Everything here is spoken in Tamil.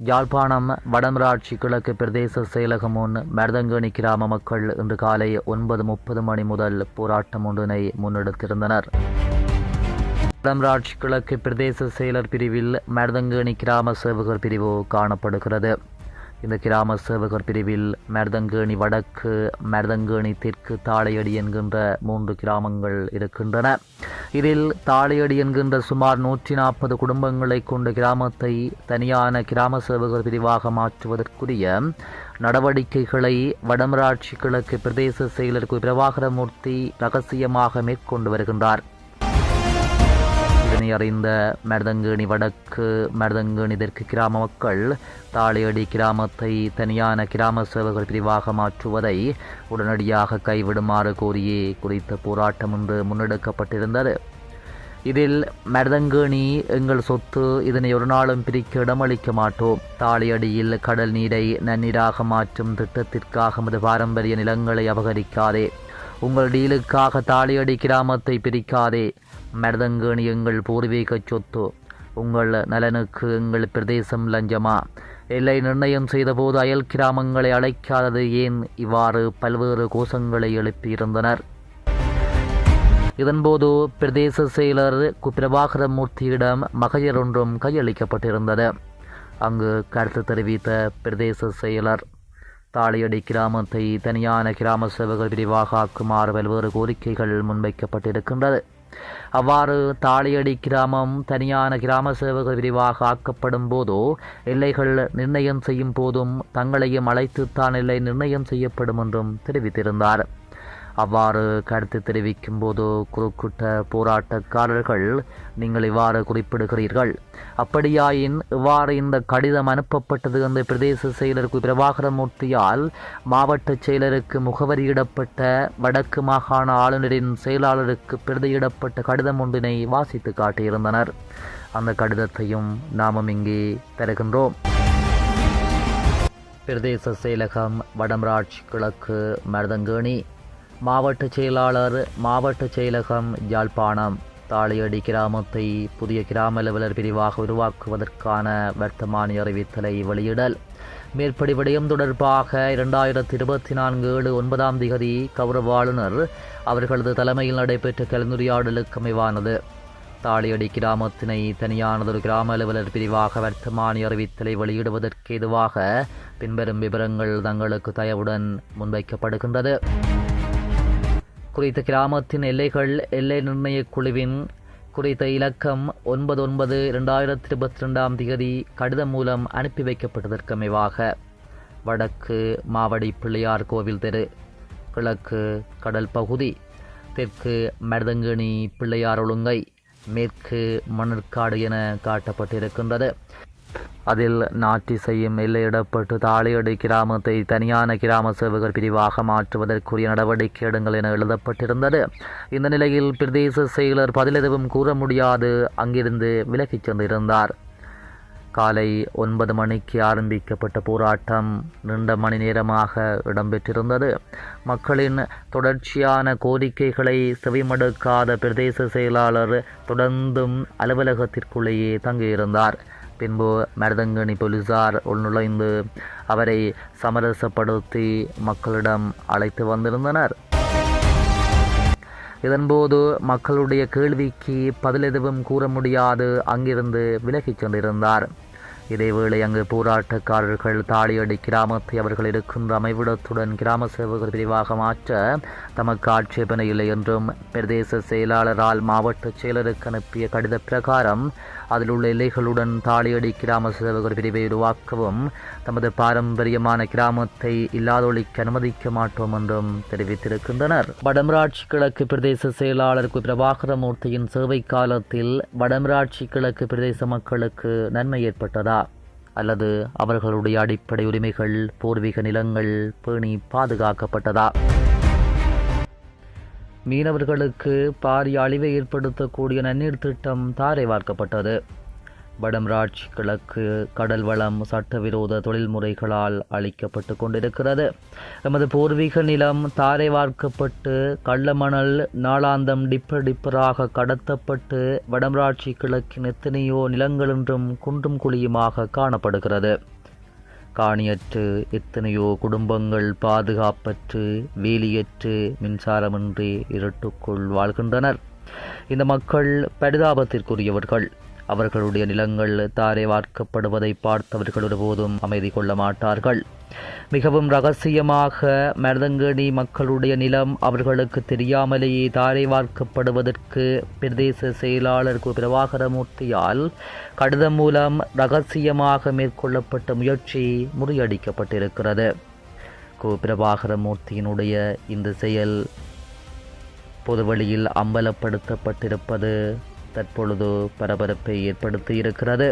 யாழ்ப்பாணம் வடமராட்சி கிழக்கு பிரதேச செயலகம் முன் மருதங்கேணி கிராம மக்கள் இன்று காலை 9:30 மணி முதல் போராட்டம் ஒன்றினை முன்னெடுத்திருந்தனர். வடமராட்சி கிழக்கு பிரதேச செயலர் பிரிவில் மருதங்கேணி கிராம சேவகர் பிரிவு காணப்படுகிறது. இந்த கிராம சேவகர் பிரிவில் மருதங்கேணி வடக்கு, மருதங்கேணி தெற்கு, தாளையடி என்கின்ற 3 கிராமங்கள் இருக்கின்றன. இதில் தாளையடி என்கின்ற சுமார் 140 குடும்பங்களை கொண்ட கிராமத்தை தனியான கிராம சேவகர் பிரிவாக மாற்றுவதற்குரிய நடவடிக்கைகளை வடமராட்சி கிழக்கு பிரதேச செயலர் பிரபாகரமூர்த்தி ரகசியமாக மேற்கொண்டு வருகின்றார். இதனை அறிந்த மருதங்கேணி வடக்கு, மருதங்கேணி தெற்கு கிராம மக்கள் தாளையடி கிராமத்தை தனியான கிராம சேவகர் பிரிவாக மாற்றுவதை உடனடியாக கைவிடுமாறு கோரியே குறித்த போராட்டம் இன்று முன்னெடுக்கப்பட்டிருந்தது. இதில் மருதங்கேணி எங்கள் சொத்து, இதனை ஒரு நாளும் பிரிக்க இடமளிக்க மாட்டோம். தாளையடியில் கடல் நீரை நன்னீராக மாற்றும் திட்டத்திற்காக நமது பாரம்பரிய நிலங்களை அபகரிக்காதே. உங்கள் டீலுக்காக தாளையடி கிராமத்தை பிரிக்காதே. மருதங்கேணி எங்கள் பூர்வீக சொத்து. உங்கள் நலனுக்கு எங்கள் பிரதேசம் லஞ்சமா? எல்லை நிர்ணயம் செய்தபோது அயல் கிராமங்களை அழைக்காதது ஏன்? இவ்வாறு பல்வேறு கோஷங்களை எழுப்பியிருந்தனர். இதன்போது பிரதேச செயலர் பிரபாகரமூர்த்தியிடம் மகஜர் ஒன்றும் கையளிக்கப்பட்டிருந்தது. அங்கு கருத்து தெரிவித்த பிரதேச செயலர் தாளையடி கிராமத்தை தனியான கிராம சேவகர் பிரிவாக ஆக்குமாறு பல்வேறு கோரிக்கைகள் முன்வைக்கப்பட்டிருக்கின்றது. அவ்வாறு தாளையடி கிராமம் தனியான கிராம சேவகர் பிரிவாக ஆக்கப்படும் போதோ எல்லைகள் நிர்ணயம் செய்யும் போதும் தங்களையும் அழைத்துத்தான் எல்லை நிர்ணயம் செய்யப்படும் என்றும் தெரிவித்திருந்தார். அவ்வாறு கருத்து தெரிவிக்கும் போது குறுக்கிட்ட போராட்டக்காரர்கள், நீங்கள் இவ்வாறு குறிப்பிடுகிறீர்கள், அப்படியாயின் இவ்வாறு இந்த கடிதம் அனுப்பப்பட்டது என்று பிரதேச செயலர் பிரபாகரமூர்த்தியால் மாவட்ட செயலருக்கு முகவரியிடப்பட்ட வடக்கு மாகாண ஆளுநரின் செயலாளருக்கு பிரதியிடப்பட்ட கடிதம் ஒன்றினை வாசித்து காட்டியிருந்தனர். அந்த கடிதத்தையும் நாமும் இங்கே தருகின்றோம். பிரதேச செயலகம் வடமராட்சி கிழக்கு, மருதங்கேணி. மாவட்ட செயலாளர், மாவட்ட செயலகம், யாழ்ப்பாணம். தாளையடி கிராமத்தை புதிய கிராம அலுவலர் பிரிவாக உருவாக்குவதற்கான வர்த்தமானி அறிவித்தலை வெளியிடல். மேற்படி விடயம் தொடர்பாக 2024 7 9 கௌரவ ஆளுநர் அவர்களது தலைமையில் நடைபெற்ற கலந்துரையாடலுக்கு அமைவானது. தாளையடி கிராமத்தினை தனியானதொரு கிராம அலுவலர் பிரிவாக வர்த்தமானி அறிவித்தலை வெளியிடுவதற்கு ஏதுவாக பின்வரும் விவரங்கள் தங்களுக்கு தயவுடன் முன்வைக்கப்படுகின்றது. குறித்த கிராமத்தின் எல்லைகள் எல்லை நிர்ணய குழுவின் குறித்த இலக்கம் 9/9/2022 கடிதம் மூலம் அனுப்பி வைக்கப்பட்டதற்கு அமைவாக வடக்கு மாவடி பிள்ளையார் கோவில் தெரு, கிழக்கு கடல் பகுதி, தெற்கு மருதங்கேணி பிள்ளையார் ஒழுங்கை, மேற்கு மணற்காடு என காட்டப்பட்டிருக்கின்றது. அதில் நாட்டிசையும் எல்லையிடப்பட்டு தாளையடி கிராமத்தை தனியான கிராம சேவகர் பிரிவாக மாற்றுவதற்குரிய நடவடிக்கை எடுங்கள் என எழுதப்பட்டிருந்தது. இந்த நிலையில் பிரதேச செயலர் பதில் எதுவும் கூற முடியாது அங்கிருந்து விலகிச் சென்றிருந்தார். காலை 9 மணிக்கு ஆரம்பிக்கப்பட்ட போராட்டம் நீண்ட மணி நேரமாக இடம்பெற்றிருந்தது. மக்களின் தொடர்ச்சியான கோரிக்கைகளை செவிமடுக்காத பிரதேச செயலாளர் தொடர்ந்தும் அலுவலகத்திற்குள்ளேயே தங்கியிருந்தார். பின்பு மருதங்கேணி போலீசார் உள்நுழைந்து அவரை சமரசப்படுத்தி மக்களிடம் அழைத்து வந்திருந்தனர். இதன்போது மக்களுடைய கேள்விக்கு பதில் எதுவும் கூற முடியாது அங்கிருந்து விலகிச் சென்றிருந்தார். இதேவேளை அங்கு போராட்டக்காரர்கள் தாளையடி கிராமத்தை அவர்கள் இருக்கின்ற அமைவிடத்துடன் கிராம சேவகர் பிரிவாக மாற்ற தமக்கு ஆட்சேபனை இல்லை என்றும் பிரதேச செயலாளரால் மாவட்ட செயலருக்கு அனுப்பிய கடித பிரகாரம் அதில் உள்ள எல்லைகளுடன் தாளையடி கிராம சேவகர் பிரிவை உருவாக்கவும் தமது பாரம்பரியமான கிராமத்தை இல்லாதொழிக்க அனுமதிக்க மாட்டோம் என்றும் தெரிவித்திருக்கின்றனர். வடமராட்சி கிழக்கு பிரதேச செயலாளர் பிரபாகரமூர்த்தியின் சேவை காலத்தில் வடமராட்சி கிழக்கு பிரதேச மக்களுக்கு நன்மை ஏற்பட்டதா அல்லது அவர்களுடைய அடிப்படை உரிமைகள், பூர்வீக நிலங்கள் பேணி பாதுகாக்கப்பட்டதா? மீனவர்களுக்கு பாரிய அழிவை ஏற்படுத்தக்கூடிய நன்னீர் திட்டம் தாரை வார்க்கப்பட்டது. வடமராட்சி கிழக்கு கடல் வளம் சட்டவிரோத தொழில்முறைகளால் அளிக்கப்பட்டு கொண்டிருக்கிறது. எமது பூர்வீக நிலம் தாரை வார்க்கப்பட்டு கள்ளமணல் நாளாந்தம் டிப்பராக கடத்தப்பட்டு வடமராட்சி கிழக்கின் எத்தனையோ நிலங்கள் இன்றும் குன்றும் குழியுமாக காணப்படுகிறது. காணியற்று எத்தனையோ குடும்பங்கள் பாதுகாப்பற்று வேலியற்று மின்சாரமின்றி இருட்டுக்குள் வாழ்கின்றனர். இந்த மக்கள் பரிதாபத்திற்குரியவர்கள். அவர்களுடைய நிலங்கள் தாரை வார்க்கப்படுவதை பார்த்தவர்கள் ஒருபோதும் அமைதி கொள்ள மாட்டார்கள். மிகவும் ரகசியமாக மருதங்கேணி மக்களுடைய நிலம் அவர்களுக்கு தெரியாமலேயே தாரை வார்க்கப்படுவதற்கு பிரதேச செயலாளர் பிரபாகரமூர்த்தியால் கடிதம் மூலம் ரகசியமாக மேற்கொள்ளப்பட்ட முயற்சி முறியடிக்கப்பட்டிருக்கிறது. பிரபாகரமூர்த்தியினுடைய இந்த செயல் பொதுவெளியில் அம்பலப்படுத்தப்பட்டிருப்பது தற்பொழுது பரபரப்பை ஏற்படுத்தி இருக்கிறது.